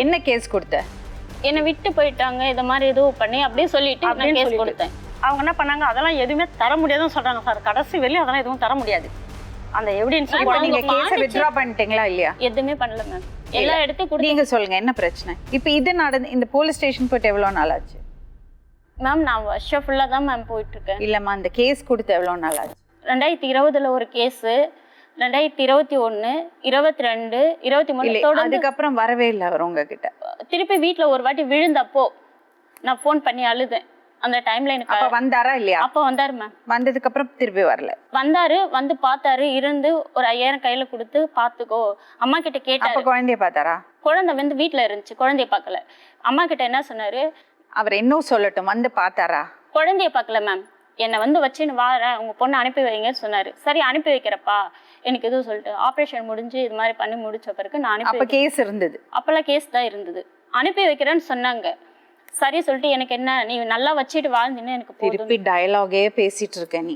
என்ன கேஸ் கொடுத்த? என்னை விட்டு போயிட்டாங்க இத மாதிரி எதுவும் பண்ணி அப்படியே சொல்லிட்டு நான் கேஸ் கொடுத்தேன். அவங்க என்ன பண்ணாங்க, அதெல்லாம் எதுவுமே தர முடியாதுன்னு சொல்றாங்க சார். கடைசி வெளியே அதெல்லாம் எதுவும் தர முடியாது. அந்த எவிடன்ஸ் நீங்க கேஸை வித்ட்ரா பண்ணிட்டீங்களா இல்லையா? எதுவுமே பண்ணல மேம். எல்லா இடத்தையும் கொடுத்து. நீங்க சொல்லுங்க என்ன பிரச்சனை? இப்போ இது நடந்து இந்த போலீஸ் ஸ்டேஷன் போயிட்டு எவ்வளவு நாள் ஆச்சு? மேம் நான் வருஷம் ஃபுல்லா தான் மேம் போயிட்டு இருக்கேன். இல்லம்மா அந்த கேஸ் கொடுத்து எவ்வளவு நாள் ஆச்சு? 2020 ஒரு கேஸ், 2021, 22, 23 அதுக்கப்புறம் வரவே இல்லை அவர் உங்ககிட்ட. திருப்பி வீட்டுல ஒரு வாட்டி விழுந்தப்போ நான் ஃபோன் பண்ணி அழுதேன். அந்த டைம்ல எனக்கு அப்ப வந்தாரா இல்லையா? அப்ப வந்தாரு மேம். வந்ததுக்கு அப்புறம் திருப்பி வரல. வந்தாரு, வந்து பார்த்தாரு, இருந்து ஒரு 5000 கையில கொடுத்து பாத்துக்கோ அம்மா கிட்ட கேட்டாரு. அப்ப குழந்தைய பார்த்தாரா? குழந்தை வந்து வீட்டுல இருந்துச்சு, குழந்தைய பார்க்கல. அம்மா கிட்ட என்ன சொன்னாரு, அவர் இன்னும் சொல்லட்டும், வந்து பார்த்தாரா? குழந்தைய பார்க்கல மேம். என்னை வந்து வச்சுன்னு வாரேன், உங்க பொண்ணை அனுப்பி வைங்கன்னு சொன்னாரு. சரி அனுப்பி வைக்கிறப்பா எனக்கு எதுவும் சொல்லிட்டு ஆப்ரேஷன் முடிஞ்சு இது மாதிரி பண்ணி முடிச்ச பிறகு நான் அனுப்பி. அப்ப கேஸ் இருந்தது? அப்பெல்லாம் கேஸ் தான் இருந்தது. அனுப்பி வைக்கிறேன்னு சொன்னாங்க. சரி சொல்லிட்டு எனக்கு என்ன, நீ நல்லா வச்சுட்டு வாழ்ந்தீன்னு எனக்கு போதும். திருப்பி டயலாகே பேசிட்டு இருக்க நீ.